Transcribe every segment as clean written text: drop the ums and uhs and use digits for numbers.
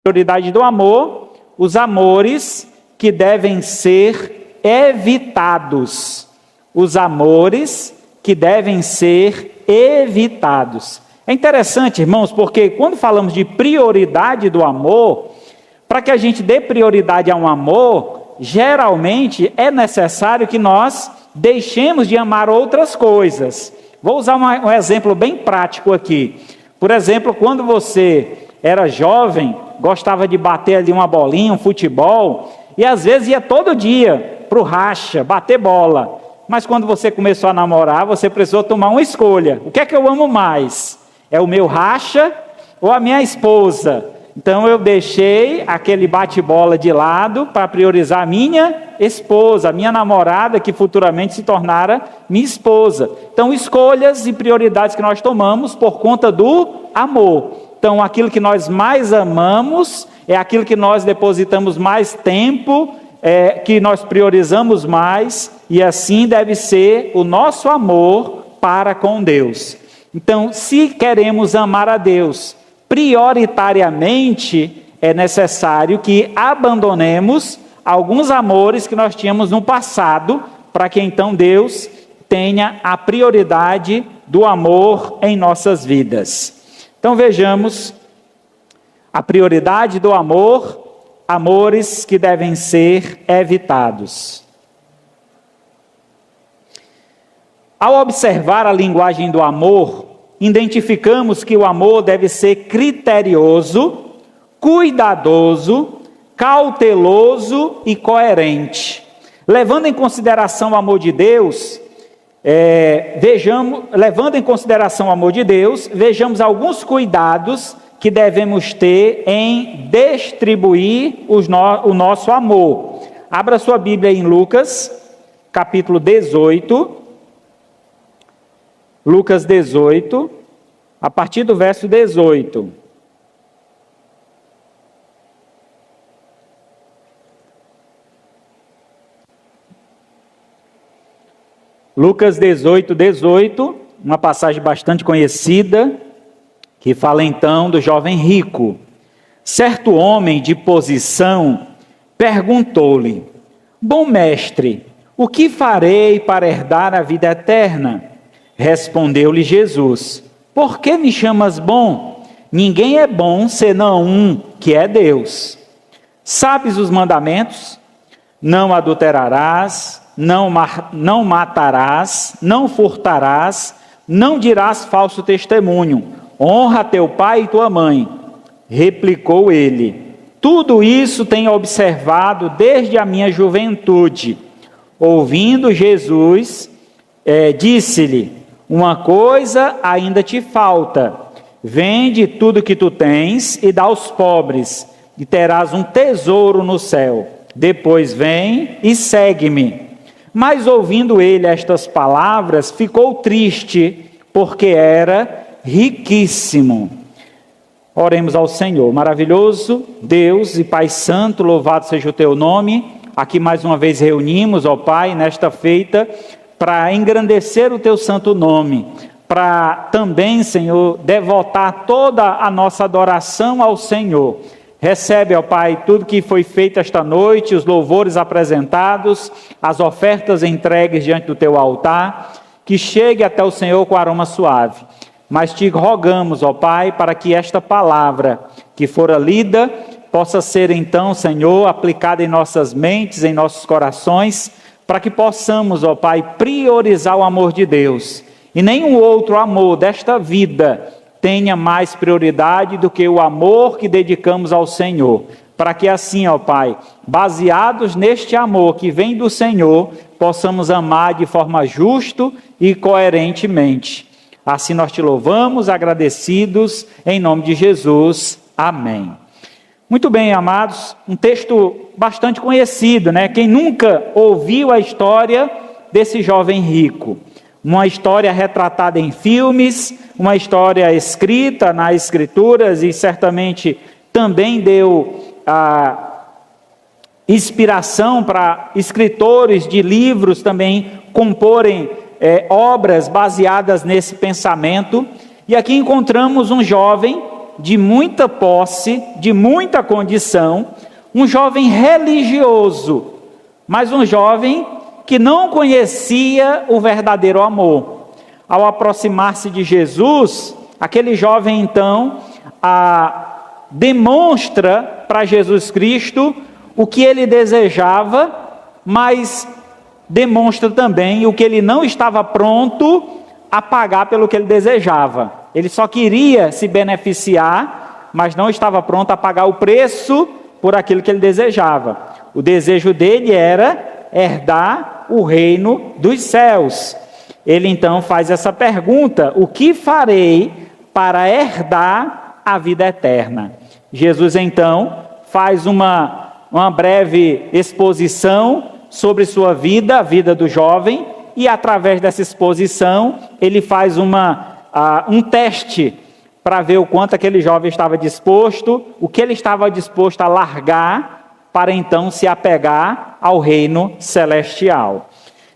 prioridade do amor, os amores que devem ser evitados. Os amores que devem ser evitados. É interessante, irmãos, porque quando falamos de prioridade do amor, para que a gente dê prioridade a um amor, geralmente é necessário que nós deixemos de amar outras coisas. Vou usar um exemplo bem prático aqui. Por exemplo, quando você era jovem, gostava de bater ali uma bolinha, um futebol, e às vezes ia todo dia para o racha, bater bola. Mas quando você começou a namorar, você precisou tomar uma escolha. O que é que eu amo mais? É o meu racha ou a minha esposa? Então eu deixei aquele bate-bola de lado para priorizar a minha esposa, a minha namorada, que futuramente se tornara minha esposa. Então escolhas e prioridades que nós tomamos por conta do amor. Então aquilo que nós mais amamos é aquilo que nós depositamos mais tempo, que nós priorizamos mais, e assim deve ser o nosso amor para com Deus. Então, se queremos amar a Deus, prioritariamente é necessário que abandonemos alguns amores que nós tínhamos no passado, para que então Deus tenha a prioridade do amor em nossas vidas. Então vejamos a prioridade do amor, amores que devem ser evitados. Ao observar a linguagem do amor, identificamos que o amor deve ser criterioso, cuidadoso, cauteloso e coerente. Levando em consideração o amor de Deus, vejamos alguns cuidados que devemos ter em distribuir o nosso amor. Abra sua Bíblia em Lucas, capítulo 18. Lucas 18, a partir do verso 18. Lucas 18, 18, uma passagem bastante conhecida, que fala então do jovem rico. Certo homem de posição perguntou-lhe: Bom mestre, o que farei para herdar a vida eterna? Respondeu-lhe Jesus: Por que me chamas bom? Ninguém é bom senão um, que é Deus. Sabes os mandamentos? Não adulterarás, não matarás, não furtarás, não dirás falso testemunho, honra teu pai e tua mãe. Replicou ele: Tudo isso tenho observado desde a minha juventude. Ouvindo Jesus, disse-lhe: Uma coisa ainda te falta. Vende tudo que tu tens e dá aos pobres, e terás um tesouro no céu. Depois vem e segue-me. Mas ouvindo ele estas palavras, ficou triste, porque era riquíssimo. Oremos ao Senhor. Maravilhoso Deus e Pai Santo, louvado seja o teu nome. Aqui mais uma vez reunimos, ó Pai, nesta feita, para engrandecer o teu santo nome, para também, Senhor, devotar toda a nossa adoração ao Senhor. Recebe, ó Pai, tudo que foi feito esta noite, os louvores apresentados, as ofertas entregues diante do teu altar, que chegue até o Senhor com aroma suave. Mas te rogamos, ó Pai, para que esta palavra que fora lida, possa ser então, Senhor, aplicada em nossas mentes, em nossos corações, para que possamos, ó Pai, priorizar o amor de Deus. E nenhum outro amor desta vida tenha mais prioridade do que o amor que dedicamos ao Senhor. Para que assim, ó Pai, baseados neste amor que vem do Senhor, possamos amar de forma justa e coerentemente. Assim nós te louvamos, agradecidos, em nome de Jesus. Amém. Muito bem, amados, um texto bastante conhecido, né? Quem nunca ouviu a história desse jovem rico? Uma história retratada em filmes, uma história escrita nas escrituras e certamente também deu inspiração para escritores de livros também comporem obras baseadas nesse pensamento. E aqui encontramos um jovem de muita posse, de muita condição, um jovem religioso, mas um jovem que não conhecia o verdadeiro amor. Ao aproximar-se de Jesus, aquele jovem então demonstra para Jesus Cristo o que ele desejava, mas demonstra também o que ele não estava pronto a pagar pelo que ele desejava. Ele só queria se beneficiar, mas não estava pronto a pagar o preço por aquilo que ele desejava. O desejo dele era herdar o reino dos céus. Ele então faz essa pergunta: o que farei para herdar a vida eterna? Jesus então faz uma breve exposição sobre sua vida, a vida do jovem, e através dessa exposição ele faz um teste para ver o quanto aquele jovem estava disposto, o que ele estava disposto a largar para então se apegar ao reino celestial.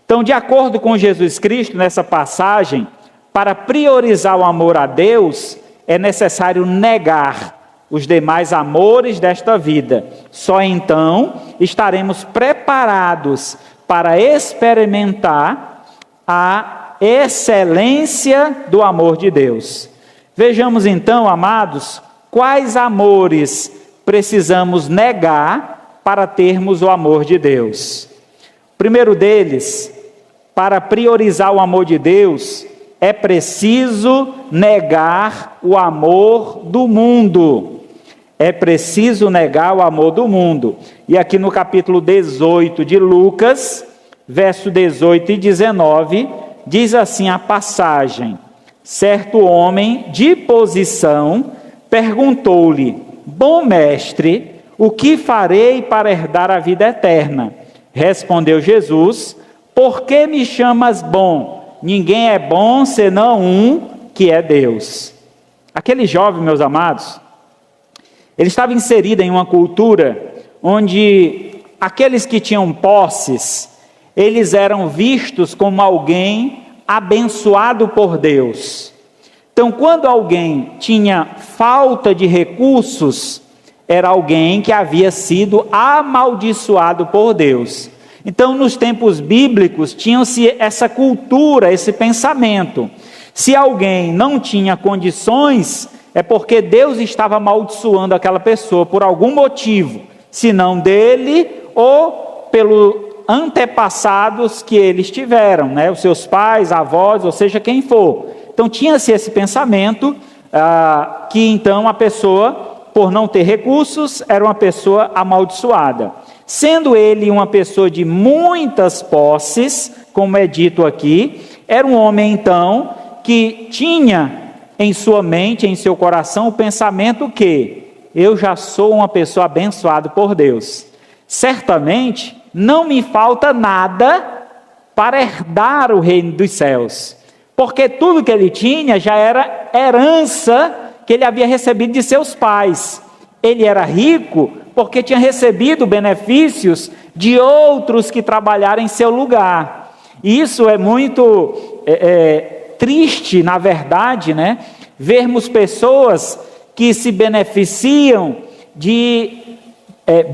Então, de acordo com Jesus Cristo, nessa passagem, para priorizar o amor a Deus, é necessário negar os demais amores desta vida. Só então estaremos preparados para experimentar a excelência do amor de Deus. Vejamos então, amados, quais amores precisamos negar para termos o amor de Deus. O primeiro deles, para priorizar o amor de Deus, é preciso negar o amor do mundo. É preciso negar o amor do mundo. E aqui no capítulo 18 de Lucas, verso 18 e 19, diz assim a passagem: certo homem de posição perguntou-lhe: bom mestre, o que farei para herdar a vida eterna? Respondeu Jesus: por que me chamas bom? Ninguém é bom senão um, que é Deus. Aquele jovem, meus amados, ele estava inserido em uma cultura onde aqueles que tinham posses, eles eram vistos como alguém abençoado por Deus. Então, quando alguém tinha falta de recursos, era alguém que havia sido amaldiçoado por Deus. Então, nos tempos bíblicos, tinha-se essa cultura, esse pensamento. Se alguém não tinha condições, é porque Deus estava amaldiçoando aquela pessoa por algum motivo, se não dele ou pelos antepassados que eles tiveram, né? Os seus pais, avós, ou seja, quem for. Então, tinha-se esse pensamento que então a pessoa, por não ter recursos, era uma pessoa amaldiçoada. Sendo ele uma pessoa de muitas posses, como é dito aqui, era um homem então que tinha em sua mente, em seu coração, o pensamento que eu já sou uma pessoa abençoada por Deus. Certamente não me falta nada para herdar o reino dos céus, porque tudo que ele tinha já era herança que ele havia recebido de seus pais. Ele era rico porque tinha recebido benefícios de outros que trabalharam em seu lugar. E isso é muito triste, na verdade, né? Vermos pessoas que se beneficiam de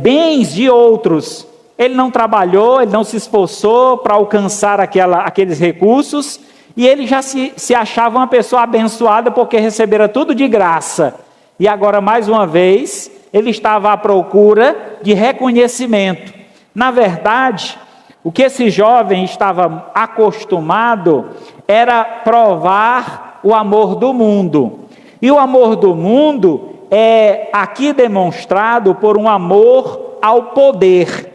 bens de outros. Ele não trabalhou, ele não se esforçou para alcançar aqueles recursos, e ele já se achava uma pessoa abençoada porque recebera tudo de graça. E agora, mais uma vez, ele estava à procura de reconhecimento. Na verdade, o que esse jovem estava acostumado era provar o amor do mundo. E o amor do mundo é aqui demonstrado por um amor ao poder,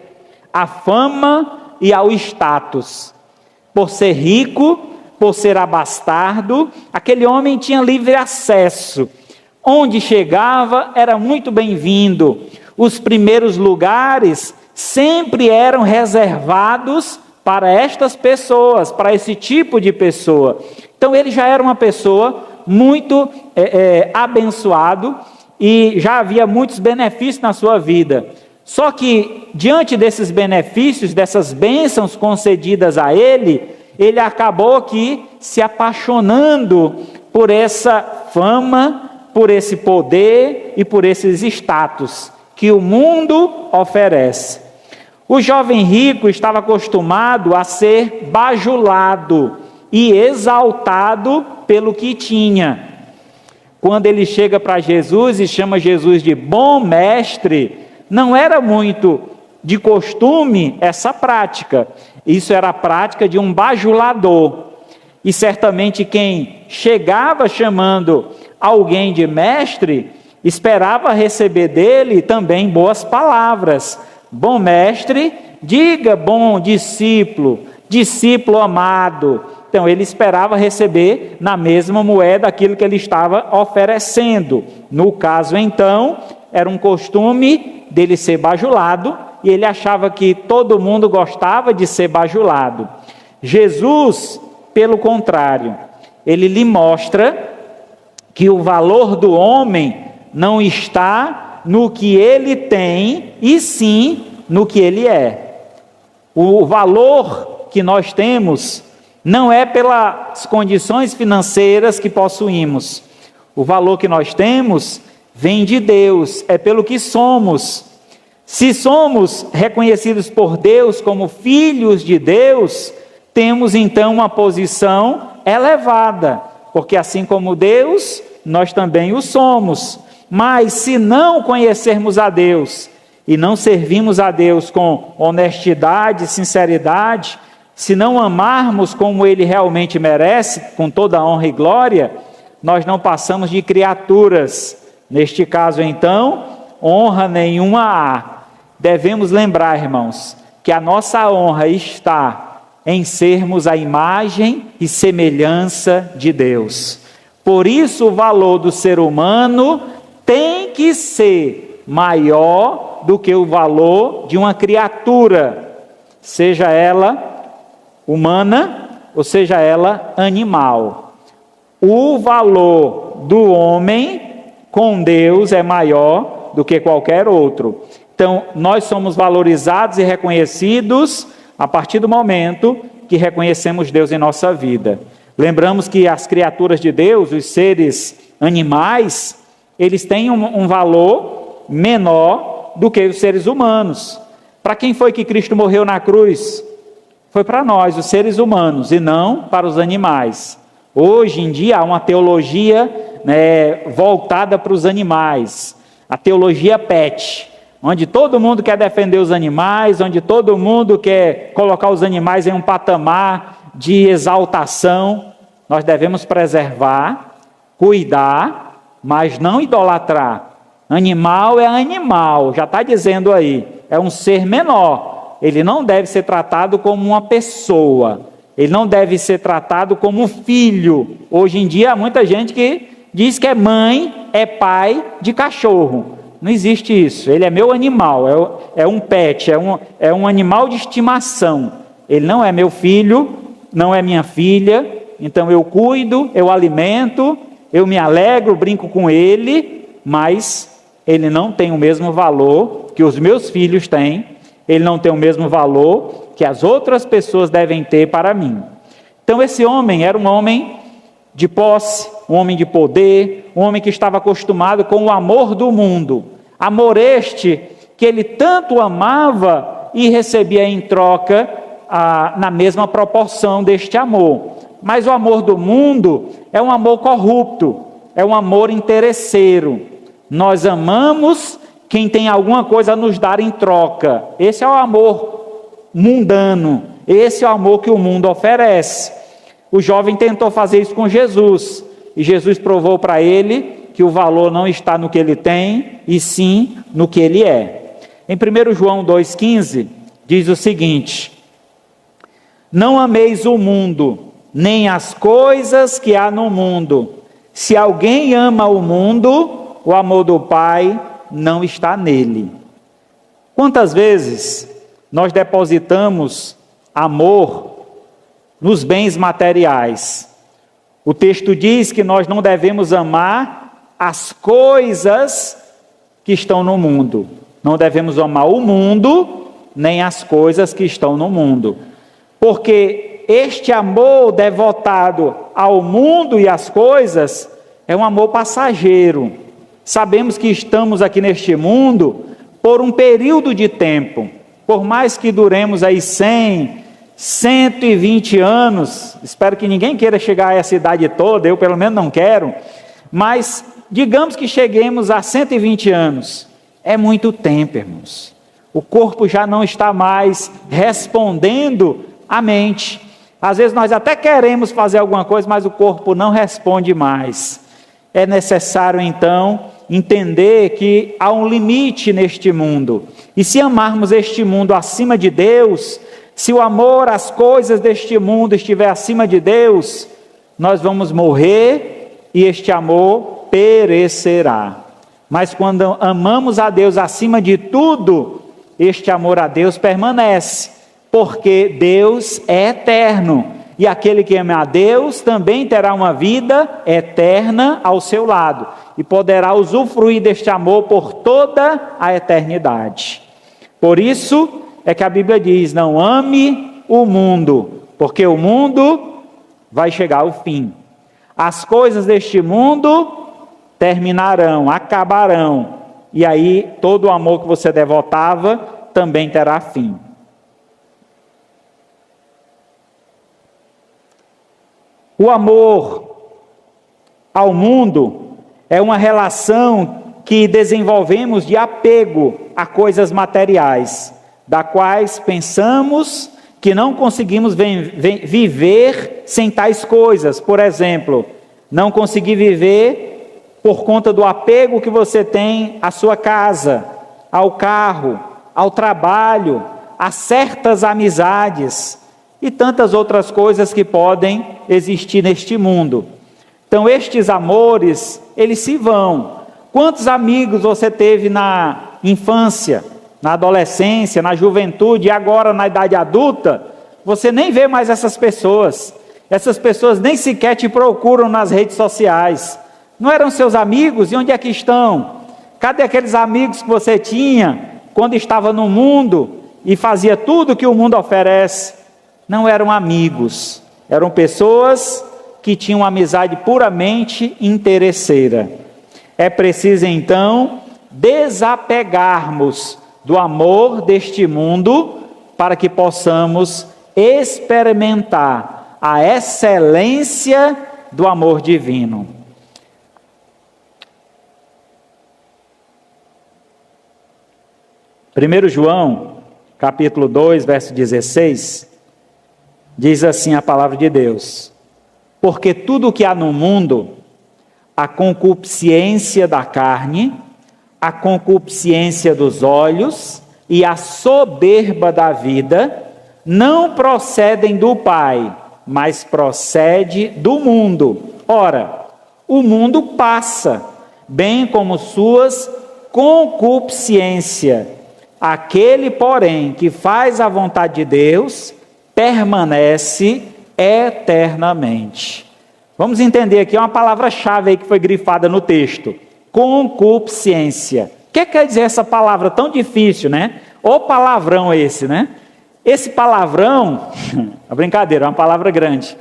à fama e ao status. Por ser rico, por ser abastardo, aquele homem tinha livre acesso. Onde chegava era muito bem-vindo. Os primeiros lugares sempre eram reservados para estas pessoas, para esse tipo de pessoa. Então ele já era uma pessoa muito abençoado e já havia muitos benefícios na sua vida. Só que diante desses benefícios, dessas bênçãos concedidas a ele, ele acabou aqui se apaixonando por essa fama por esse poder e por esses status que o mundo oferece. O jovem rico estava acostumado a ser bajulado e exaltado pelo que tinha. Quando ele chega para Jesus e chama Jesus de bom mestre, não era muito de costume essa prática. Isso era a prática de um bajulador. E certamente quem chegava chamando alguém de mestre, esperava receber dele também boas palavras. Bom mestre, diga bom discípulo, discípulo amado. Então ele esperava receber na mesma moeda aquilo que ele estava oferecendo. No caso então, era um costume dele ser bajulado, e ele achava que todo mundo gostava de ser bajulado. Jesus, pelo contrário, ele lhe mostra que o valor do homem não está no que ele tem, e sim no que ele é. O valor que nós temos não é pelas condições financeiras que possuímos. O valor que nós temos vem de Deus, é pelo que somos. Se somos reconhecidos por Deus como filhos de Deus, temos então uma posição elevada, porque assim como Deus, nós também o somos. Mas se não conhecermos a Deus e não servirmos a Deus com honestidade, sinceridade, se não amarmos como Ele realmente merece, com toda a honra e glória, nós não passamos de criaturas. Neste caso, então, honra nenhuma há. Devemos lembrar, irmãos, que a nossa honra está em sermos a imagem e semelhança de Deus. Por isso, o valor do ser humano tem que ser maior do que o valor de uma criatura, seja ela humana ou seja ela animal. O valor do homem com Deus é maior do que qualquer outro. Então, nós somos valorizados e reconhecidos a partir do momento que reconhecemos Deus em nossa vida. Lembramos que as criaturas de Deus, os seres animais, eles têm um valor menor do que os seres humanos. Para quem foi que Cristo morreu na cruz? Foi para nós, os seres humanos, e não para os animais. Hoje em dia há uma teologia voltada para os animais, a teologia pet, onde todo mundo quer defender os animais, onde todo mundo quer colocar os animais em um patamar de exaltação. Nós devemos preservar, cuidar, mas não idolatrar. Animal é animal, já está dizendo aí, é um ser menor. Ele não deve ser tratado como uma pessoa, ele não deve ser tratado como um filho. Hoje em dia há muita gente que diz que é mãe, é pai de cachorro. Não existe isso, ele é meu animal, é um pet, é um animal de estimação. Ele não é meu filho, não é minha filha, então eu cuido, eu alimento, eu me alegro, brinco com ele, mas ele não tem o mesmo valor que os meus filhos têm, ele não tem o mesmo valor que as outras pessoas devem ter para mim. Então esse homem era um homem de posse, um homem de poder, um homem que estava acostumado com o amor do mundo. Amor este que ele tanto amava e recebia em troca na mesma proporção deste amor. Mas o amor do mundo é um amor corrupto, é um amor interesseiro. Nós amamos quem tem alguma coisa a nos dar em troca. Esse é o amor mundano, esse é o amor que o mundo oferece. O jovem tentou fazer isso com Jesus, e Jesus provou para ele que o valor não está no que ele tem, e sim no que ele é. Em 1 João 2,15, diz o seguinte: não ameis o mundo, nem as coisas que há no mundo. Se alguém ama o mundo, o amor do Pai não está nele. Quantas vezes nós depositamos amor nos bens materiais? O texto diz que nós não devemos amar as coisas que estão no mundo. Não devemos amar o mundo, nem as coisas que estão no mundo. Porque este amor devotado ao mundo e às coisas é um amor passageiro. Sabemos que estamos aqui neste mundo por um período de tempo. Por mais que duremos aí 100, 120 anos, espero que ninguém queira chegar a essa idade toda, eu pelo menos não quero, mas digamos que cheguemos a 120 anos. É muito tempo, irmãos. O corpo já não está mais respondendo à mente. Às vezes nós até queremos fazer alguma coisa, mas o corpo não responde mais. É necessário então entender que há um limite neste mundo. E se amarmos este mundo acima de Deus, se o amor às coisas deste mundo estiver acima de Deus, nós vamos morrer e este amor perecerá. Mas quando amamos a Deus acima de tudo, este amor a Deus permanece, porque Deus é eterno, e aquele que ama a Deus também terá uma vida eterna ao seu lado, e poderá usufruir deste amor por toda a eternidade. Por isso é que a Bíblia diz: não ame o mundo, porque o mundo vai chegar ao fim. As coisas deste mundo terminarão, acabarão, e aí todo o amor que você devotava também terá fim. O amor ao mundo é uma relação que desenvolvemos de apego a coisas materiais, da quais pensamos que não conseguimos viver sem tais coisas. Por exemplo, não conseguir viver por conta do apego que você tem à sua casa, ao carro, ao trabalho, a certas amizades e tantas outras coisas que podem existir neste mundo. Então estes amores, eles se vão. Quantos amigos você teve na infância, na adolescência, na juventude e agora na idade adulta? Você nem vê mais essas pessoas. Essas pessoas nem sequer te procuram nas redes sociais. Não eram seus amigos? E onde é que estão? Cadê aqueles amigos que você tinha quando estava no mundo e fazia tudo que o mundo oferece? Não eram amigos, eram pessoas que tinham amizade puramente interesseira. É preciso então desapegarmos do amor deste mundo para que possamos experimentar a excelência do amor divino. Primeiro João, capítulo 2, verso 16, diz assim a palavra de Deus: porque tudo o que há no mundo, a concupiscência da carne, a concupiscência dos olhos e a soberba da vida, não procedem do Pai, mas procede do mundo. Ora, o mundo passa, bem como suas concupiscências. Aquele, porém, que faz a vontade de Deus, permanece eternamente. Vamos entender aqui uma palavra-chave aí que foi grifada no texto: concupiscência. O que quer dizer essa palavra tão difícil, né? Ô palavrão esse, né? Esse palavrão, a brincadeira, é uma palavra grande.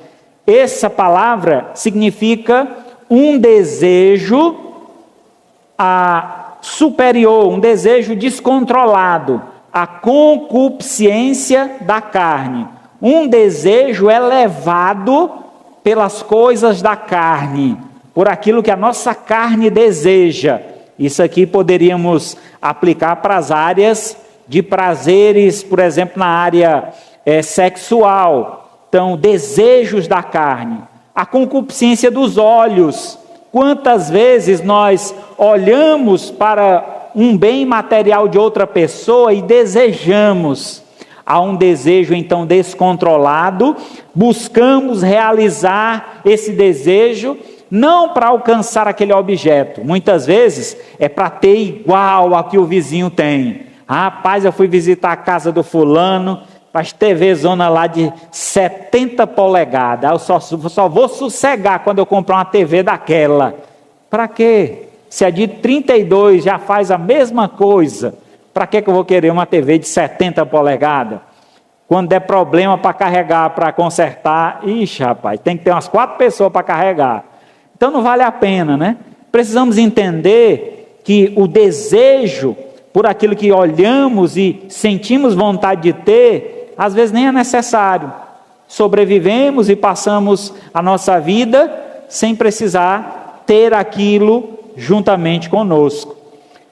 Essa palavra significa um desejo superior, um desejo descontrolado, a concupiscência da carne. Um desejo elevado pelas coisas da carne, por aquilo que a nossa carne deseja. Isso aqui poderíamos aplicar para as áreas de prazeres, por exemplo, na área sexual. Então, desejos da carne. A concupiscência dos olhos. Quantas vezes nós olhamos para um bem material de outra pessoa e desejamos? Há um desejo então descontrolado, buscamos realizar esse desejo, não para alcançar aquele objeto, muitas vezes é para ter igual ao que o vizinho tem. Rapaz, eu fui visitar a casa do fulano, faz TV zona lá de 70 polegadas, eu só vou sossegar quando eu comprar uma TV daquela. Para quê? Se a de 32 já faz a mesma coisa, para que eu vou querer uma TV de 70 polegadas? Quando der problema para carregar, para consertar, ixi, rapaz, tem que ter umas 4 pessoas para carregar. Então não vale a pena, né? Precisamos entender que o desejo por aquilo que olhamos e sentimos vontade de ter, às vezes nem é necessário. Sobrevivemos e passamos a nossa vida sem precisar ter aquilo juntamente conosco.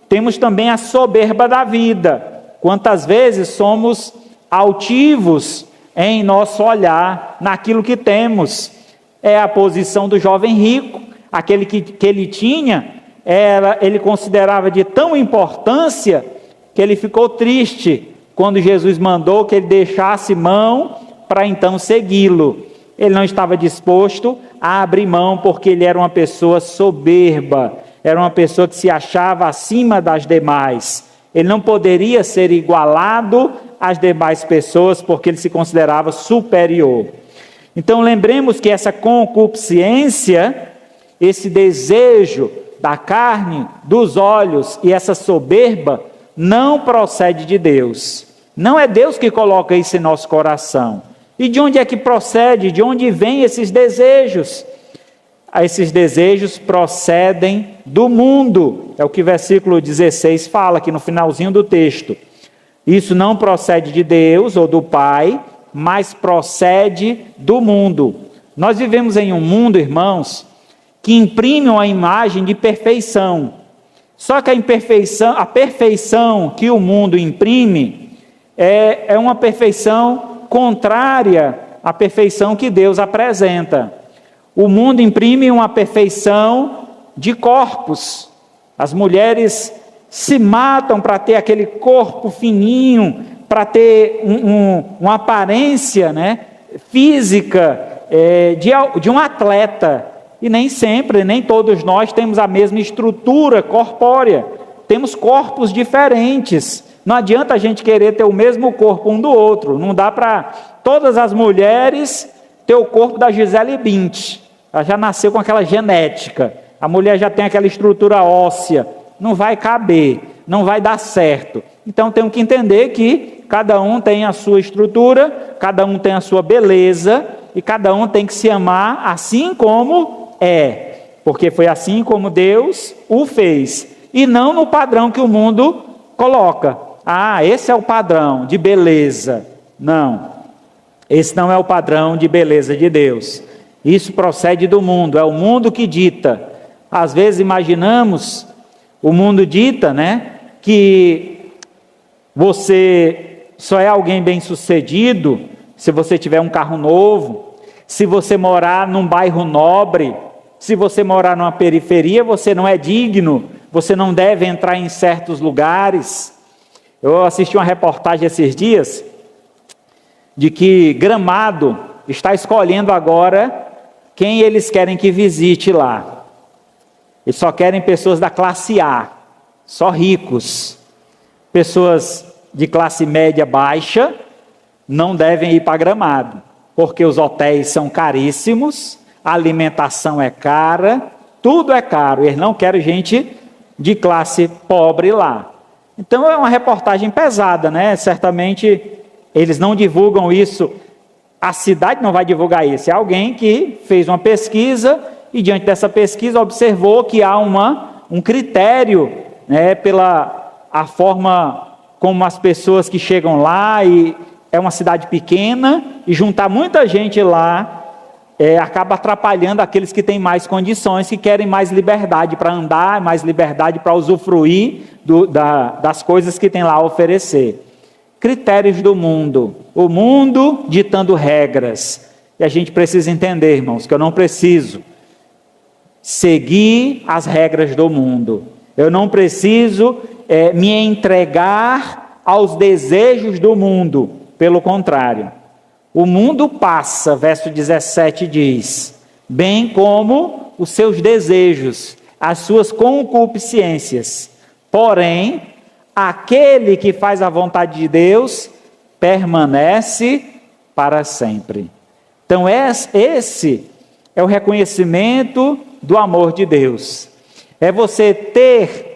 Temos também a soberba da vida. Quantas vezes somos altivos em nosso olhar, naquilo que temos. É a posição do jovem rico, aquele que ele tinha, ele considerava de tão importância, que ele ficou triste, quando Jesus mandou que ele deixasse mão, para então segui-lo. Ele não estava disposto a abrir mão, porque ele era uma pessoa soberba, era uma pessoa que se achava acima das demais. Ele não poderia ser igualado às demais pessoas, porque ele se considerava superior. Então lembremos que essa concupiscência, esse desejo da carne, dos olhos e essa soberba, não procede de Deus. Não é Deus que coloca isso em nosso coração. E de onde é que procede? De onde vêm esses desejos? Esses desejos procedem do mundo. É o que o versículo 16 fala aqui no finalzinho do texto. Isso não procede de Deus ou do Pai, mas procede do mundo. Nós vivemos em um mundo, irmãos, que imprime uma imagem de perfeição. Só que a perfeição que o mundo imprime é uma perfeição contrária à perfeição que Deus apresenta. O mundo imprime uma perfeição de corpos. As mulheres se matam para ter aquele corpo fininho, para ter uma aparência, né, física de um atleta. E nem sempre, nem todos nós temos a mesma estrutura corpórea. Temos corpos diferentes. Não adianta a gente querer ter o mesmo corpo um do outro. Não dá para todas as mulheres ter o corpo da Gisele Bündchen. Ela já nasceu com aquela genética. A mulher já tem aquela estrutura óssea. Não vai caber, não vai dar certo. Então temos que entender que cada um tem a sua estrutura, cada um tem a sua beleza, e cada um tem que se amar assim como é, porque foi assim como Deus o fez, e não no padrão que o mundo coloca. Esse é o padrão de beleza. Não, esse não é o padrão de beleza de Deus. Isso procede do mundo, é o mundo que dita. Às vezes imaginamos, o mundo dita, né, que você só é alguém bem-sucedido se você tiver um carro novo, se você morar num bairro nobre. Se você morar numa periferia, você não é digno, você não deve entrar em certos lugares. Eu assisti uma reportagem esses dias, de que Gramado está escolhendo agora quem eles querem que visite lá. Eles só querem pessoas da classe A, só ricos. Pessoas de classe média baixa não devem ir para Gramado, porque os hotéis são caríssimos, a alimentação é cara, tudo é caro. Eles não querem gente de classe pobre lá. Então é uma reportagem pesada, né? Certamente eles não divulgam isso, a cidade não vai divulgar isso. É alguém que fez uma pesquisa e diante dessa pesquisa observou que há um critério, né, pela a forma como as pessoas que chegam lá, e é uma cidade pequena, e juntar muita gente lá acaba atrapalhando aqueles que têm mais condições, que querem mais liberdade para andar, mais liberdade para usufruir das coisas que tem lá a oferecer. Critérios do mundo, o mundo ditando regras, e a gente precisa entender, irmãos, que eu não preciso seguir as regras do mundo, eu não preciso me entregar aos desejos do mundo, pelo contrário. O mundo passa, verso 17 diz, bem como os seus desejos, as suas concupiscências. Porém, aquele que faz a vontade de Deus, permanece para sempre. Então esse é o reconhecimento do amor de Deus. É você ter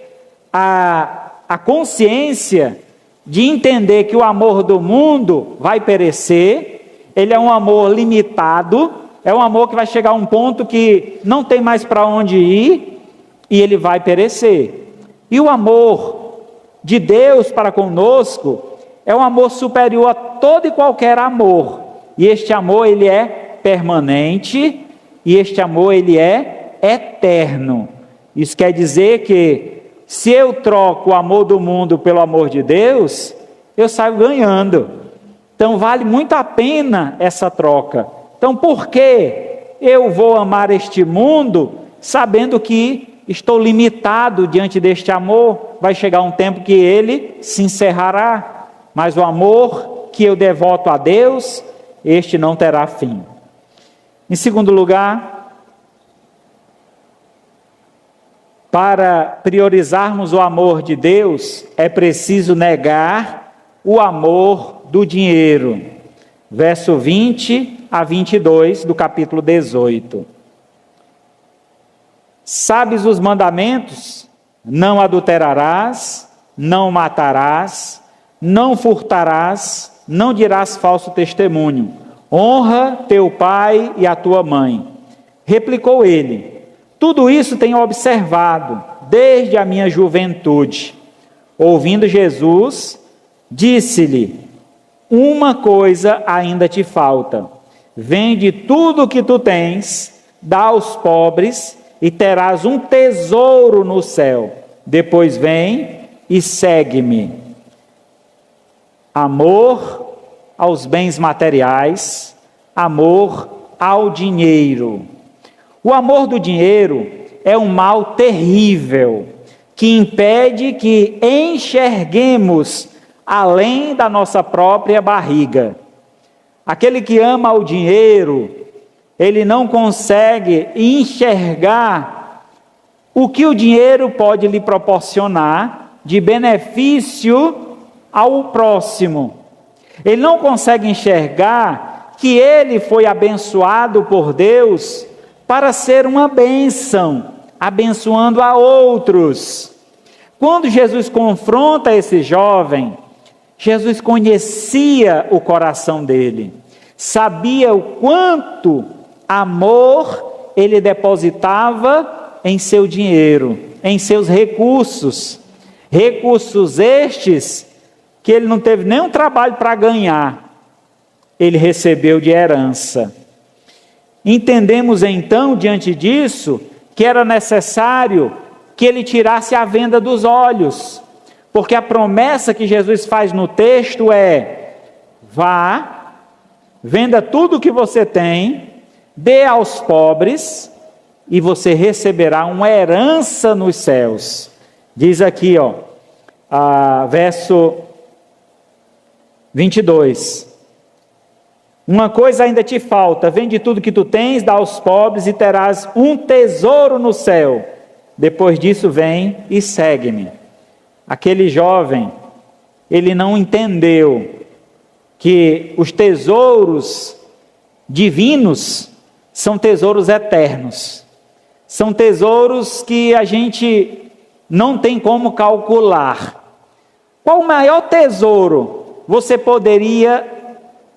a consciência de entender que o amor do mundo vai perecer. Ele é um amor limitado, é um amor que vai chegar a um ponto que não tem mais para onde ir e ele vai perecer. E o amor de Deus para conosco é um amor superior a todo e qualquer amor. E este amor, ele é permanente, e este amor, ele é eterno. Isso quer dizer que se eu troco o amor do mundo pelo amor de Deus, eu saio ganhando. Então vale muito a pena essa troca. Então por que eu vou amar este mundo sabendo que estou limitado diante deste amor? Vai chegar um tempo que ele se encerrará, mas o amor que eu devoto a Deus, este não terá fim. Em segundo lugar, para priorizarmos o amor de Deus, é preciso negar o amor do dinheiro. Verso 20 a 22 do capítulo 18. Sabes os mandamentos? Não adulterarás, não matarás, não furtarás, não dirás falso testemunho. Honra teu pai e a tua mãe. Replicou ele: tudo isso tenho observado desde a minha juventude. Ouvindo Jesus, disse-lhe: uma coisa ainda te falta. Vende tudo o que tu tens, dá aos pobres e terás um tesouro no céu. Depois vem e segue-me. Amor aos bens materiais, amor ao dinheiro. O amor do dinheiro é um mal terrível que impede que enxerguemos além da nossa própria barriga. Aquele que ama o dinheiro, ele não consegue enxergar o que o dinheiro pode lhe proporcionar de benefício ao próximo. Ele não consegue enxergar que ele foi abençoado por Deus para ser uma bênção, abençoando a outros. Quando Jesus confronta esse jovem, Jesus conhecia o coração dele, sabia o quanto amor ele depositava em seu dinheiro, em seus recursos, recursos estes que ele não teve nenhum trabalho para ganhar, ele recebeu de herança. Entendemos então, diante disso, que era necessário que ele tirasse a venda dos olhos, porque a promessa que Jesus faz no texto é: vá, venda tudo o que você tem, dê aos pobres, e você receberá uma herança nos céus. Diz aqui, verso 22. Uma coisa ainda te falta, vende tudo que tu tens, dá aos pobres e terás um tesouro no céu. Depois disso vem e segue-me. Aquele jovem, ele não entendeu que os tesouros divinos são tesouros eternos. São tesouros que a gente não tem como calcular. Qual o maior tesouro você poderia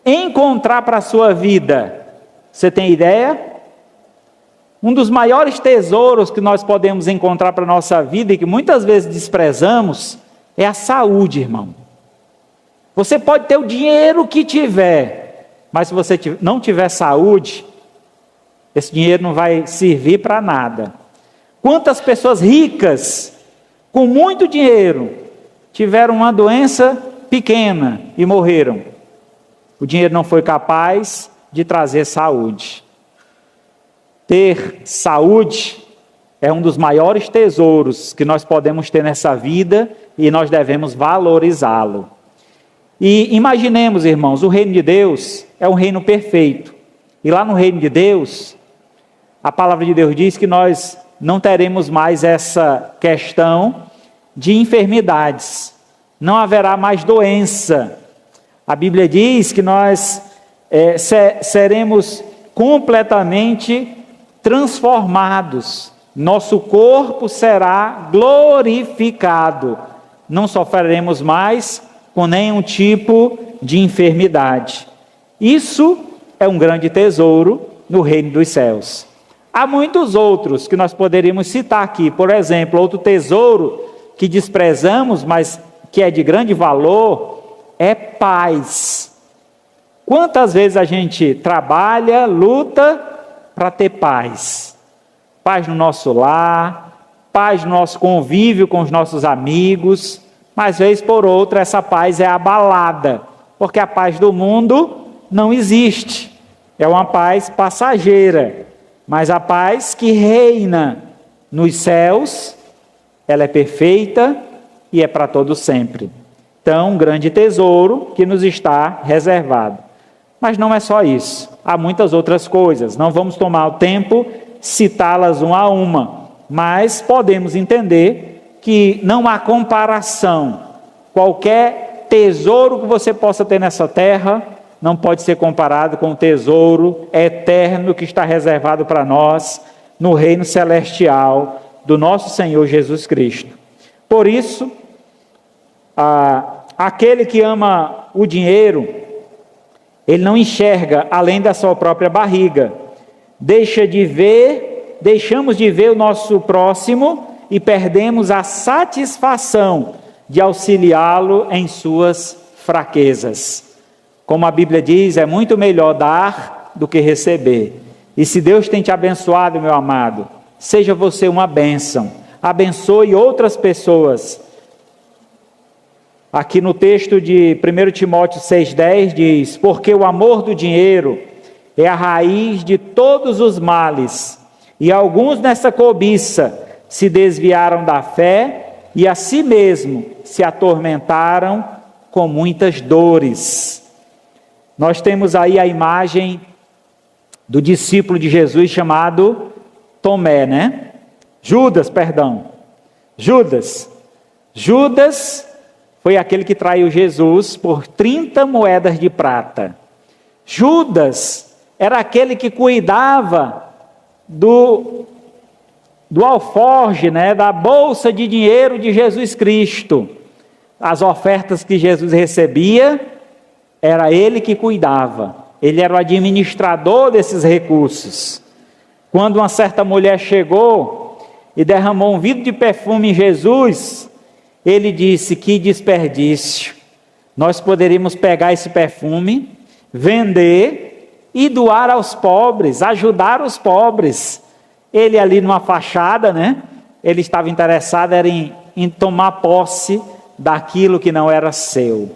encontrar para a sua vida? Você tem ideia? Um dos maiores tesouros que nós podemos encontrar para a nossa vida e que muitas vezes desprezamos é a saúde, irmão. Você pode ter o dinheiro que tiver, mas se você não tiver saúde, esse dinheiro não vai servir para nada. Quantas pessoas ricas, com muito dinheiro, tiveram uma doença pequena e morreram? O dinheiro não foi capaz de trazer saúde. Ter saúde é um dos maiores tesouros que nós podemos ter nessa vida e nós devemos valorizá-lo. E imaginemos, irmãos, o reino de Deus é um reino perfeito. E lá no reino de Deus, a palavra de Deus diz que nós não teremos mais essa questão de enfermidades. Não haverá mais doença. A Bíblia diz que nós seremos completamente transformados. Nosso corpo será glorificado. Não sofreremos mais com nenhum tipo de enfermidade. Isso é um grande tesouro no reino dos céus. Há muitos outros que nós poderíamos citar aqui. Por exemplo, outro tesouro que desprezamos, mas que é de grande valor, é paz. Quantas vezes a gente trabalha, luta para ter paz? Paz no nosso lar, paz no nosso convívio com os nossos amigos, mas vez por outra essa paz é abalada, porque a paz do mundo não existe. É uma paz passageira, mas a paz que reina nos céus, ela é perfeita e é para todo sempre. Então, um grande tesouro que nos está reservado. Mas não é só isso, há muitas outras coisas. Não vamos tomar o tempo citá-las uma a uma, mas podemos entender que não há comparação. Qualquer tesouro que você possa ter nessa terra não pode ser comparado com o tesouro eterno que está reservado para nós no reino celestial do nosso Senhor Jesus Cristo. Por isso, aquele que ama o dinheiro, ele não enxerga além da sua própria barriga. Deixamos de ver o nosso próximo e perdemos a satisfação de auxiliá-lo em suas fraquezas. Como a Bíblia diz, é muito melhor dar do que receber. E se Deus tem te abençoado, meu amado, seja você uma bênção. Abençoe outras pessoas. Aqui no texto de 1 Timóteo 6,10 diz: porque o amor do dinheiro é a raiz de todos os males, e alguns nessa cobiça se desviaram da fé e a si mesmo se atormentaram com muitas dores. Nós temos aí a imagem do discípulo de Jesus chamado Tomé, né? Judas foi aquele que traiu Jesus por 30 moedas de prata. Judas era aquele que cuidava do alforje, né, da bolsa de dinheiro de Jesus Cristo. As ofertas que Jesus recebia, era ele que cuidava. Ele era o administrador desses recursos. Quando uma certa mulher chegou e derramou um vidro de perfume em Jesus, ele disse: que desperdício, nós poderíamos pegar esse perfume, vender e doar aos pobres, ajudar os pobres. Ele ali numa fachada, né? Ele estava interessado em tomar posse daquilo que não era seu.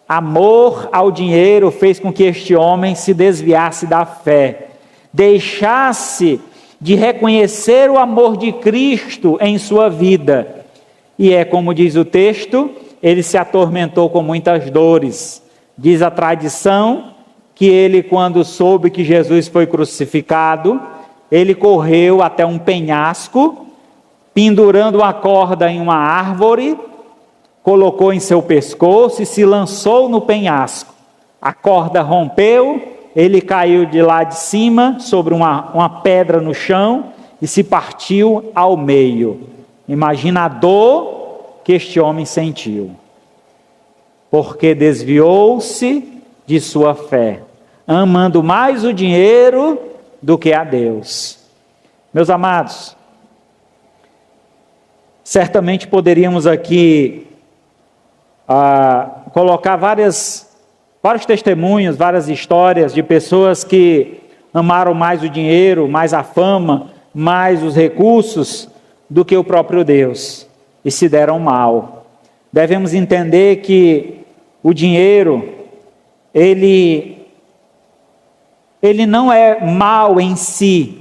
Amor ao dinheiro fez com que este homem se desviasse da fé, deixasse de reconhecer o amor de Cristo em sua vida. E é como diz o texto, ele se atormentou com muitas dores. Diz a tradição que ele, quando soube que Jesus foi crucificado, ele correu até um penhasco, pendurando uma corda em uma árvore, colocou em seu pescoço e se lançou no penhasco. A corda rompeu, ele caiu de lá de cima, sobre uma pedra no chão, e se partiu ao meio. Imagina a dor que este homem sentiu, porque desviou-se de sua fé, amando mais o dinheiro do que a Deus. Meus amados, certamente poderíamos aqui colocar vários testemunhos, várias histórias de pessoas que amaram mais o dinheiro, mais a fama, mais os recursos do que o próprio Deus, e se deram mal. Devemos entender que o dinheiro, ele não é mal em si,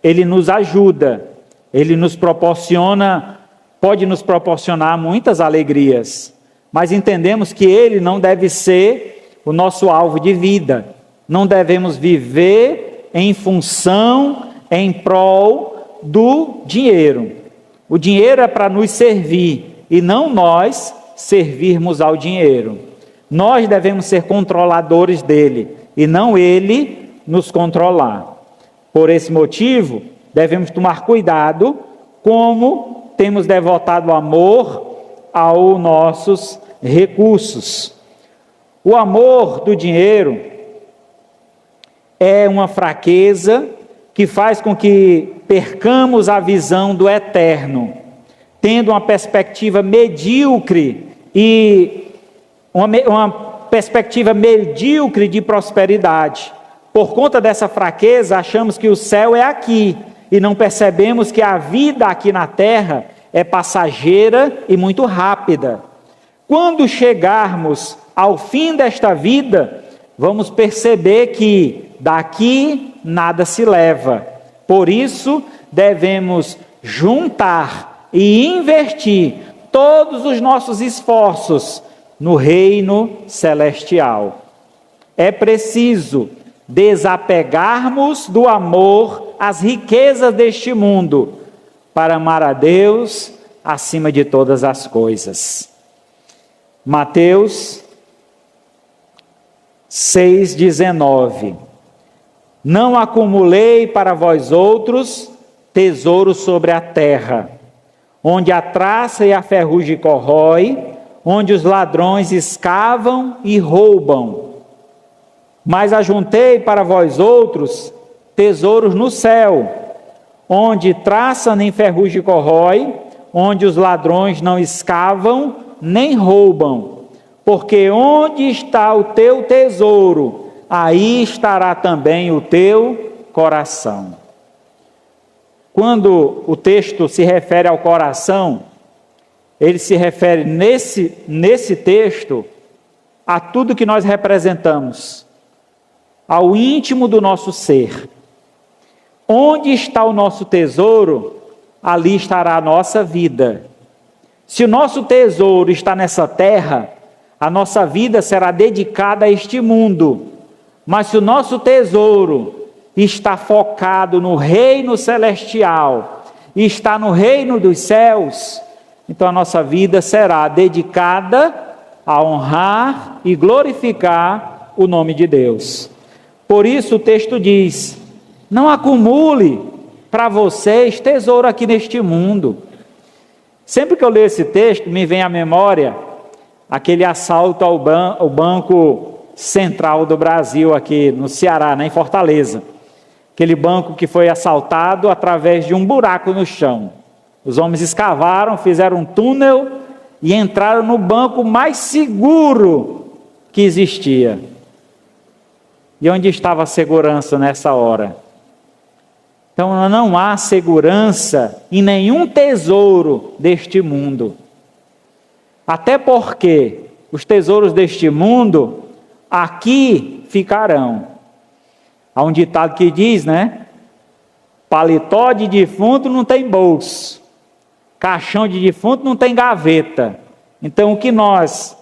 ele nos ajuda, ele nos proporciona, pode nos proporcionar muitas alegrias, mas entendemos que ele não deve ser o nosso alvo de vida. Não devemos viver em função, em prol do dinheiro. O dinheiro é para nos servir e não nós servirmos ao dinheiro. Nós devemos ser controladores dele e não ele nos controlar. Por esse motivo, devemos tomar cuidado como temos devotado amor aos nossos recursos. O amor do dinheiro, é uma fraqueza que faz com que percamos a visão do eterno, tendo uma perspectiva medíocre e uma perspectiva medíocre de prosperidade. Por conta dessa fraqueza, achamos que o céu é aqui e não percebemos que a vida aqui na terra é passageira e muito rápida. Quando chegarmos ao fim desta vida, vamos perceber que daqui nada se leva. Por isso, devemos juntar e investir todos os nossos esforços no reino celestial. É preciso desapegarmos do amor às riquezas deste mundo para amar a Deus acima de todas as coisas. Mateus 6,19. Não acumulei para vós outros tesouros sobre a terra, onde a traça e a ferrugem corrói, onde os ladrões escavam e roubam. Mas ajuntei para vós outros tesouros no céu, onde traça nem ferrugem corrói, onde os ladrões não escavam nem roubam. Porque onde está o teu tesouro, aí estará também o teu coração. Quando o texto se refere ao coração, ele se refere nesse texto a tudo que nós representamos, ao íntimo do nosso ser. Onde está o nosso tesouro, ali estará a nossa vida. Se o nosso tesouro está nessa terra, a nossa vida será dedicada a este mundo. Mas se o nosso tesouro está focado no reino celestial, e está no reino dos céus, então a nossa vida será dedicada a honrar e glorificar o nome de Deus. Por isso o texto diz: não acumule para vocês tesouro aqui neste mundo. Sempre que eu leio esse texto, me vem à memória aquele assalto ao Banco Central do Brasil, aqui no Ceará, em Fortaleza. Aquele banco que foi assaltado através de um buraco no chão. Os homens escavaram, fizeram um túnel e entraram no banco mais seguro que existia. E onde estava a segurança nessa hora? Então não há segurança em nenhum tesouro deste mundo. Até porque os tesouros deste mundo aqui ficarão. Há um ditado que diz, paletó de defunto não tem bolso, caixão de defunto não tem gaveta. Então o que nós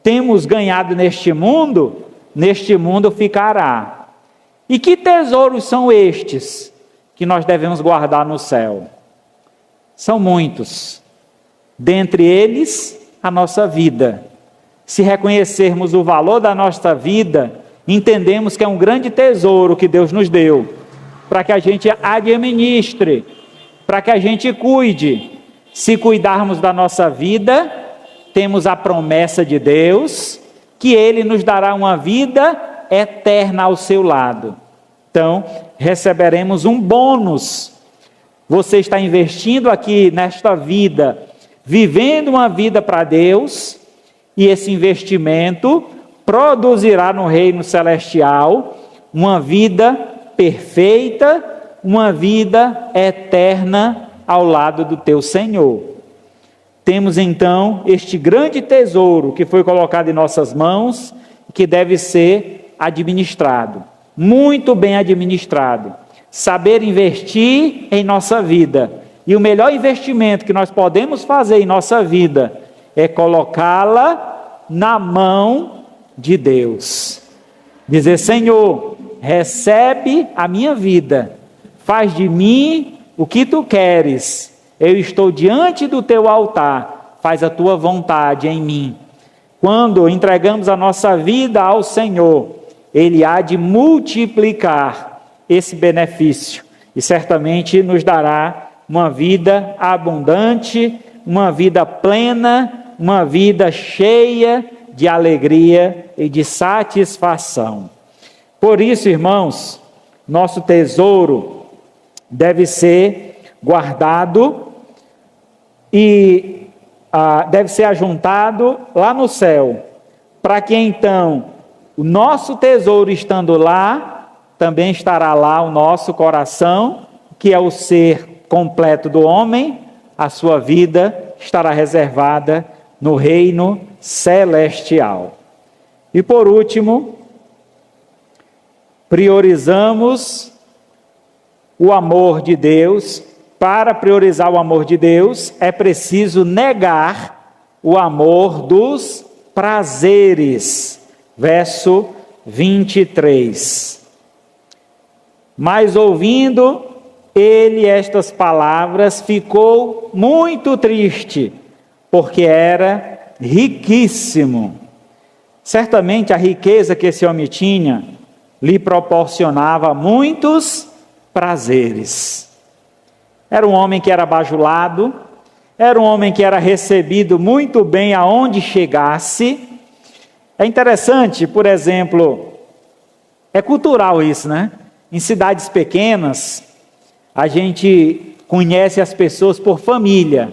temos ganhado neste mundo ficará. E que tesouros são estes que nós devemos guardar no céu? São muitos. Dentre eles, a nossa vida. Se reconhecermos o valor da nossa vida, entendemos que é um grande tesouro que Deus nos deu, para que a gente administre, para que a gente cuide. Se cuidarmos da nossa vida, temos a promessa de Deus, que Ele nos dará uma vida eterna ao seu lado. Então, receberemos um bônus. Você está investindo aqui nesta vida, vivendo uma vida para Deus, e esse investimento produzirá no reino celestial uma vida perfeita, uma vida eterna ao lado do teu Senhor. Temos então este grande tesouro que foi colocado em nossas mãos, que deve ser administrado, muito bem administrado. Saber investir em nossa vida. E o melhor investimento que nós podemos fazer em nossa vida é colocá-la na mão de Deus. Dizer: Senhor, recebe a minha vida, faz de mim o que tu queres. Eu estou diante do teu altar, faz a tua vontade em mim. Quando entregamos a nossa vida ao Senhor, Ele há de multiplicar esse benefício e certamente nos dará uma vida abundante, uma vida plena, uma vida cheia de alegria e de satisfação. Por isso, irmãos, nosso tesouro deve ser guardado e deve ser ajuntado lá no céu, para que então o nosso tesouro estando lá, também estará lá o nosso coração, que é o ser completo do homem, a sua vida estará reservada no reino celestial. E por último, priorizamos o amor de Deus. Para priorizar o amor de Deus, é preciso negar o amor dos prazeres. Verso 23. Mas ouvindo ele estas palavras, ficou muito triste, porque era riquíssimo. Certamente a riqueza que esse homem tinha lhe proporcionava muitos prazeres. Era um homem que era bajulado, era um homem que era recebido muito bem aonde chegasse. É interessante, por exemplo, é cultural isso, né? Em cidades pequenas, a gente conhece as pessoas por família.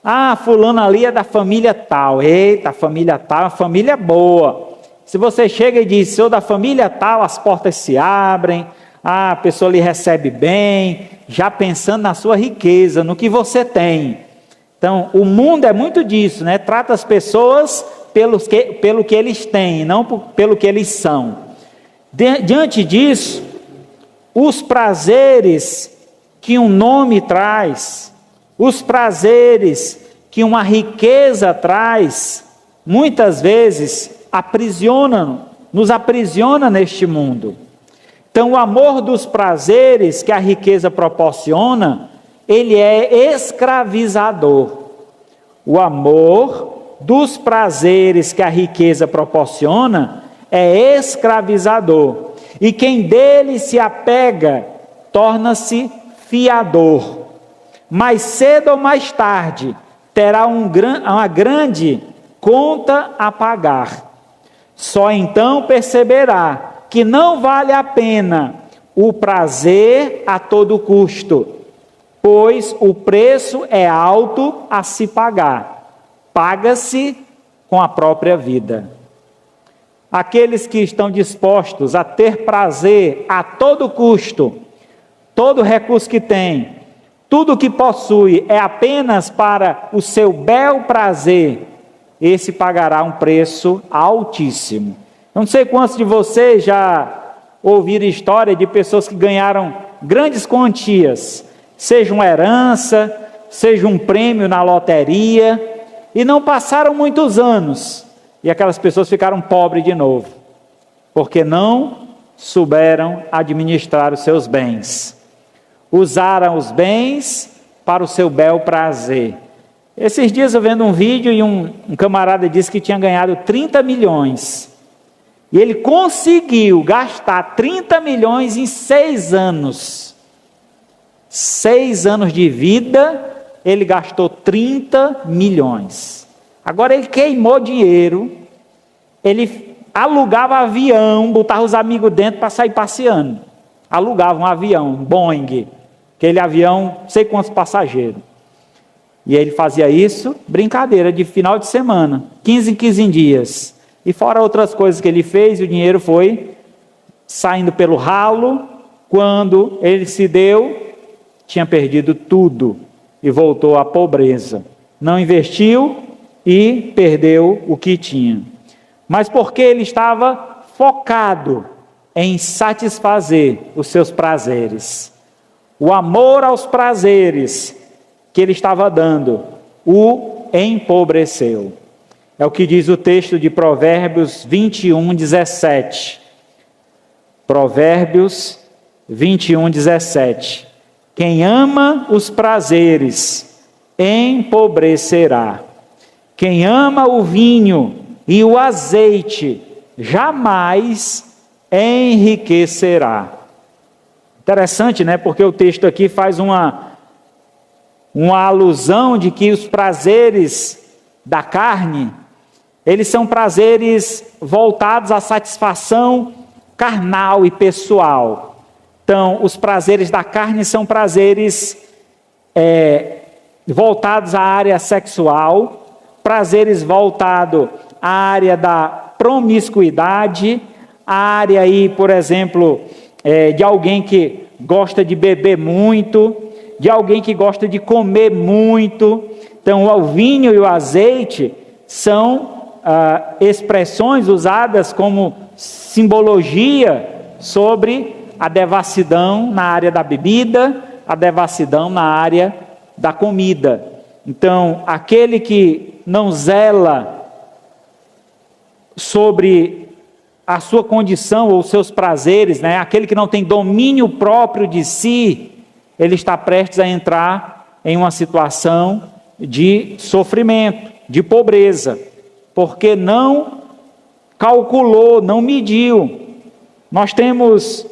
Ah, fulano ali é da família tal. Eita, a família tal, a família boa. Se você chega e diz, sou da família tal, as portas se abrem, a pessoa lhe recebe bem, já pensando na sua riqueza, no que você tem. Então, o mundo é muito disso, né? Trata as pessoas pelo que eles têm, não pelo que eles são. Diante disso, os prazeres que um nome traz, os prazeres que uma riqueza traz, muitas vezes nos aprisiona neste mundo. Então, o amor dos prazeres que a riqueza proporciona, ele é escravizador. O amor dos prazeres que a riqueza proporciona é escravizador. E quem dele se apega, torna-se fiador. Mais cedo ou mais tarde, terá uma grande conta a pagar. Só então perceberá que não vale a pena o prazer a todo custo, pois o preço é alto a se pagar. Paga-se com a própria vida. Aqueles que estão dispostos a ter prazer a todo custo, todo recurso que tem, tudo que possui é apenas para o seu bel prazer, esse pagará um preço altíssimo. Eu não sei quantos de vocês já ouviram história de pessoas que ganharam grandes quantias, seja uma herança, seja um prêmio na loteria, e não passaram muitos anos, e aquelas pessoas ficaram pobres de novo, porque não souberam administrar os seus bens. Usaram os bens para o seu bel prazer. Esses dias eu vendo um vídeo e um camarada disse que tinha ganhado 30 milhões. E ele conseguiu gastar 30 milhões em 6 anos. 6 anos de vida, ele gastou 30 milhões. Agora ele queimou dinheiro, ele alugava avião, botava os amigos dentro para sair passeando. Alugava um avião, um Boeing, aquele avião, não sei quantos passageiros. E ele fazia isso, brincadeira, de final de semana, 15 em 15 dias. E fora outras coisas que ele fez, o dinheiro foi saindo pelo ralo. Quando ele se deu, tinha perdido tudo e voltou à pobreza. Não investiu e perdeu o que tinha. Mas porque ele estava focado em satisfazer os seus prazeres. O amor aos prazeres que ele estava dando o empobreceu. É o que diz o texto de Provérbios 21, 17. Provérbios 21, 17. Quem ama os prazeres empobrecerá. Quem ama o vinho e o azeite jamais enriquecerá. Interessante, né? Porque o texto aqui faz uma alusão de que os prazeres da carne, eles são prazeres voltados à satisfação carnal e pessoal. Então, os prazeres da carne são prazeres voltados à área sexual, prazeres voltados à área da promiscuidade, a área aí, por exemplo, de alguém que gosta de beber muito, de alguém que gosta de comer muito. Então, o vinho e o azeite são expressões usadas como simbologia sobre a devassidão na área da bebida, a devassidão na área da comida. Então, aquele que não zela sobre a sua condição ou seus prazeres, né? Aquele que não tem domínio próprio de si, ele está prestes a entrar em uma situação de sofrimento, de pobreza, porque não calculou, não mediu. Nós temos,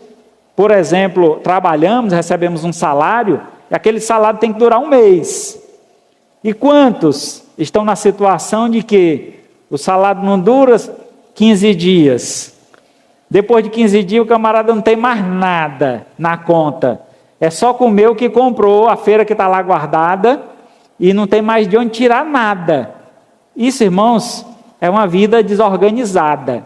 por exemplo, trabalhamos, recebemos um salário, e aquele salário tem que durar um mês. E quantos estão na situação de que o salário não dura 15 dias? Depois de 15 dias o camarada não tem mais nada na conta. É só comer o que comprou, a feira que está lá guardada, e não tem mais de onde tirar nada. Isso, irmãos, é uma vida desorganizada.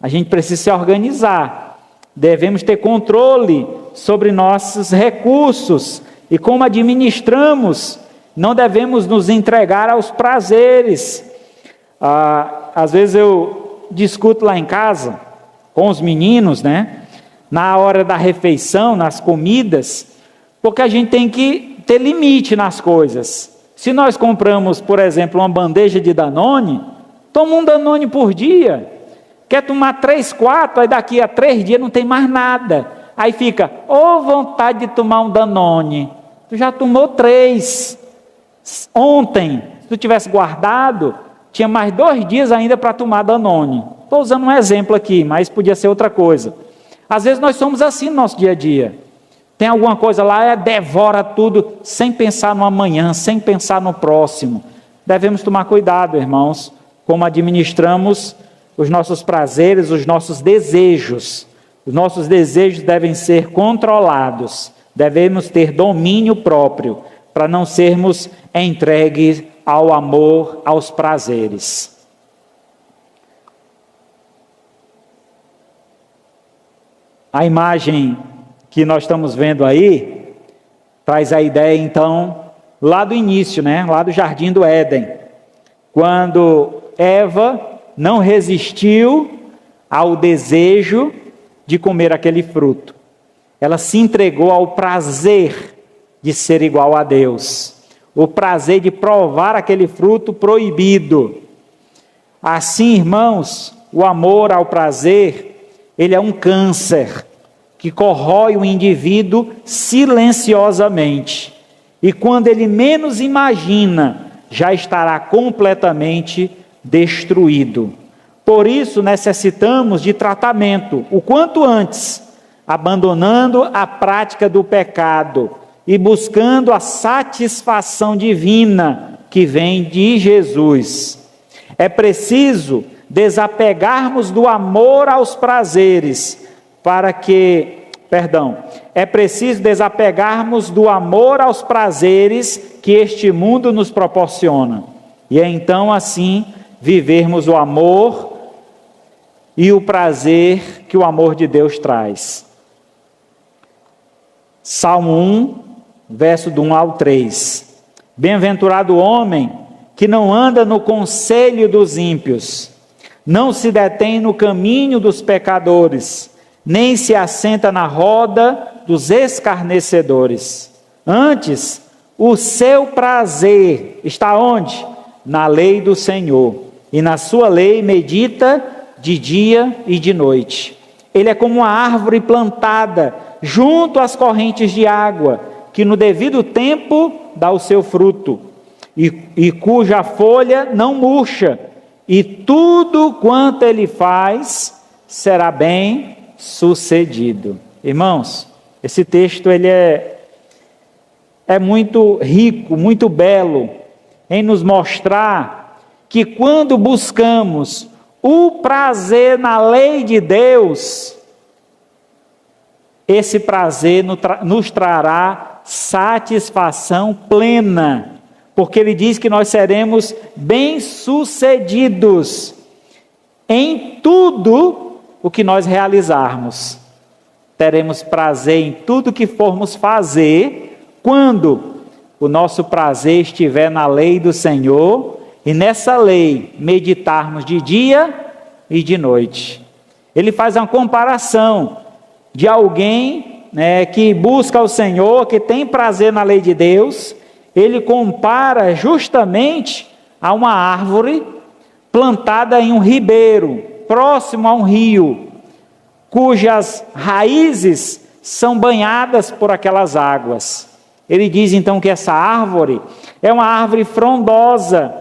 A gente precisa se organizar. Devemos ter controle sobre nossos recursos. E como administramos, não devemos nos entregar aos prazeres. Às vezes eu discuto lá em casa com os meninos, né? Na hora da refeição, nas comidas, porque a gente tem que ter limite nas coisas. Se nós compramos, por exemplo, uma bandeja de Danone, toma um Danone por dia. Quer tomar 3, 4, aí daqui a 3 dias não tem mais nada. Aí fica, vontade de tomar um Danone. Tu já tomou 3. Ontem, se tu tivesse guardado, tinha mais 2 dias ainda para tomar Danone. Estou usando um exemplo aqui, mas podia ser outra coisa. Às vezes nós somos assim no nosso dia a dia. Tem alguma coisa lá, devora tudo, sem pensar no amanhã, sem pensar no próximo. Devemos tomar cuidado, irmãos, como administramos os nossos prazeres, os nossos desejos. Os nossos desejos devem ser controlados. Devemos ter domínio próprio, para não sermos entregues ao amor, aos prazeres. A imagem que nós estamos vendo aí, traz a ideia então, lá do início, né? Lá do Jardim do Éden, quando Eva não resistiu ao desejo de comer aquele fruto. Ela se entregou ao prazer de ser igual a Deus, o prazer de provar aquele fruto proibido. Assim, irmãos, o amor ao prazer, ele é um câncer que corrói o indivíduo silenciosamente. E quando ele menos imagina, já estará completamente destruído. Por isso necessitamos de tratamento, o quanto antes, abandonando a prática do pecado e buscando a satisfação divina que vem de Jesus. É preciso desapegarmos do amor aos prazeres, é preciso desapegarmos do amor aos prazeres que este mundo nos proporciona. E então assim vivermos o amor e o prazer que o amor de Deus traz. Salmo 1, verso do 1 ao 3. Bem-aventurado o homem que não anda no conselho dos ímpios, não se detém no caminho dos pecadores, nem se assenta na roda dos escarnecedores. Antes, o seu prazer está onde? Na lei do Senhor, e na sua lei medita de dia e de noite. Ele é como uma árvore plantada junto às correntes de água, que no devido tempo dá o seu fruto, e cuja folha não murcha, e tudo quanto ele faz será bem sucedido. Irmãos, esse texto ele é muito rico, muito belo, em nos mostrar que quando buscamos o prazer na lei de Deus, esse prazer nos trará satisfação plena, porque ele diz que nós seremos bem-sucedidos em tudo o que nós realizarmos. Teremos prazer em tudo que formos fazer, quando o nosso prazer estiver na lei do Senhor, e nessa lei meditarmos de dia e de noite. Ele faz uma comparação de alguém, que busca o Senhor, que tem prazer na lei de Deus. Ele compara justamente a uma árvore plantada em um ribeiro, próximo a um rio, cujas raízes são banhadas por aquelas águas. Ele diz então que essa árvore é uma árvore frondosa,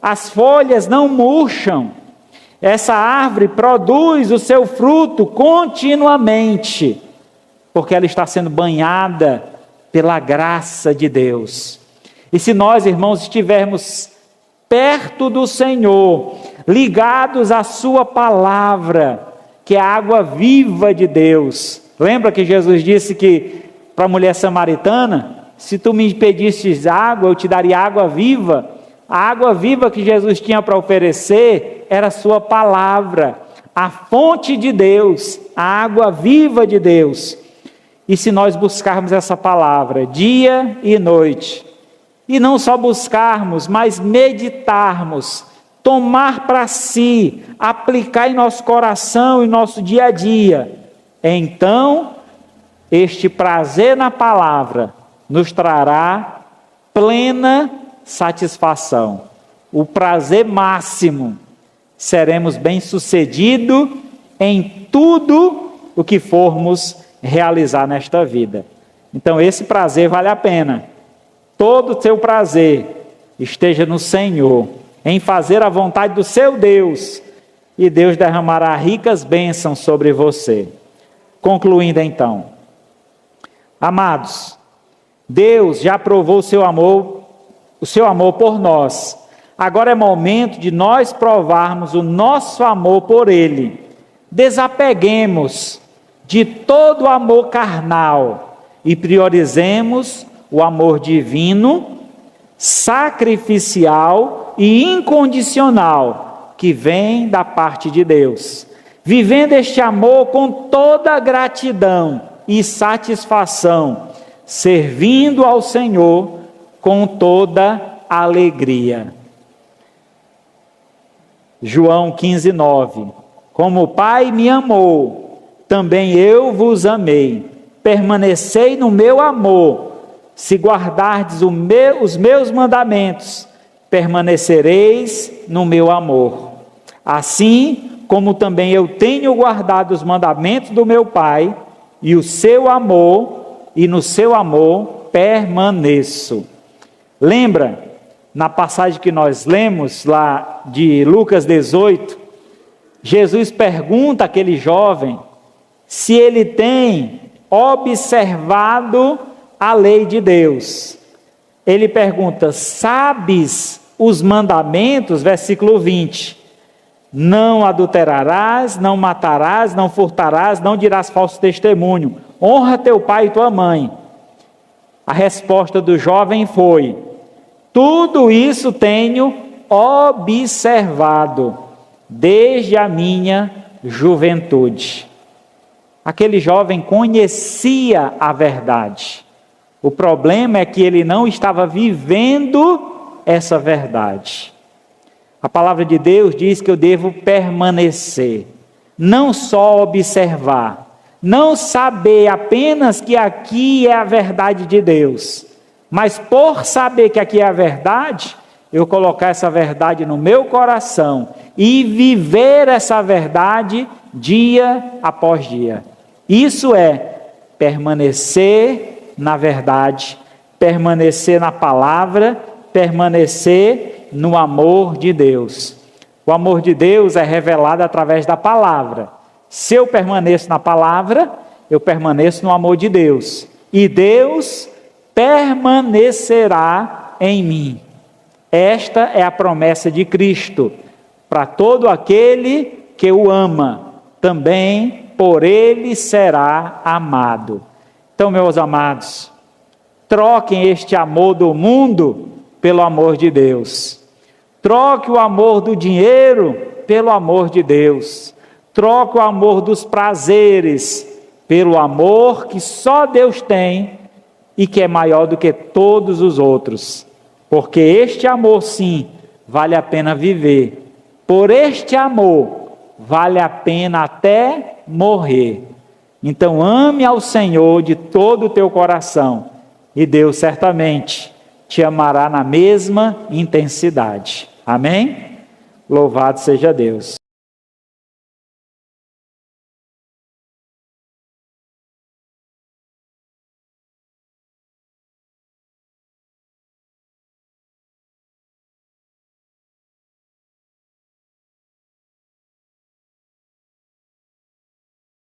as folhas não murcham, essa árvore produz o seu fruto continuamente, porque ela está sendo banhada pela graça de Deus. E se nós, irmãos, estivermos perto do Senhor, ligados à sua palavra, que é a água viva de Deus. Lembra que Jesus disse que para a mulher samaritana, se tu me pedisses água, eu te daria água viva. A água viva que Jesus tinha para oferecer era a sua palavra, a fonte de Deus, a água viva de Deus. E se nós buscarmos essa palavra dia e noite, e não só buscarmos, mas meditarmos, tomar para si, aplicar em nosso coração e nosso dia a dia, então este prazer na palavra nos trará plena satisfação, o prazer máximo. Seremos bem-sucedidos em tudo o que formos realizar nesta vida. Então esse prazer vale a pena. Todo o seu prazer esteja no Senhor, em fazer a vontade do seu Deus, e Deus derramará ricas bênçãos sobre você. Concluindo então, amados, Deus já provou o seu amor por nós. Agora é momento de nós provarmos o nosso amor por Ele. Desapeguemos de todo o amor carnal e priorizemos o amor divino, sacrificial e incondicional que vem da parte de Deus. Vivendo este amor com toda gratidão e satisfação, servindo ao Senhor com toda alegria. João 15:9. Como o Pai me amou, também eu vos amei. Permanecei no meu amor. Se guardardes os meus mandamentos, permanecereis no meu amor. Assim como também eu tenho guardado os mandamentos do meu Pai, e no seu amor permaneço. Lembra, na passagem que nós lemos lá de Lucas 18, Jesus pergunta àquele jovem se ele tem observado a lei de Deus. Ele pergunta: sabes os mandamentos? Versículo 20. Não adulterarás, não matarás, não furtarás, não dirás falso testemunho. Honra teu pai e tua mãe. A resposta do jovem foi: tudo isso tenho observado desde a minha juventude. Aquele jovem conhecia a verdade. O problema é que ele não estava vivendo essa verdade. A palavra de Deus diz que eu devo permanecer, não só observar, não saber apenas que aqui é a verdade de Deus, mas por saber que aqui é a verdade, eu colocar essa verdade no meu coração e viver essa verdade dia após dia. Isso é permanecer na verdade, permanecer na palavra, permanecer no amor de Deus. O amor de Deus é revelado através da palavra. Se eu permaneço na palavra, eu permaneço no amor de Deus. E Deus permanecerá em mim. Esta é a promessa de Cristo. Para todo aquele que o ama, também por ele será amado. Então, meus amados, troquem este amor do mundo pelo amor de Deus. Troque o amor do dinheiro pelo amor de Deus. Troque o amor dos prazeres pelo amor que só Deus tem e que é maior do que todos os outros. Porque este amor, sim, vale a pena viver. Por este amor, vale a pena até morrer. Então, ame ao Senhor de todo o teu coração, e Deus certamente te amará na mesma intensidade. Amém? Louvado seja Deus.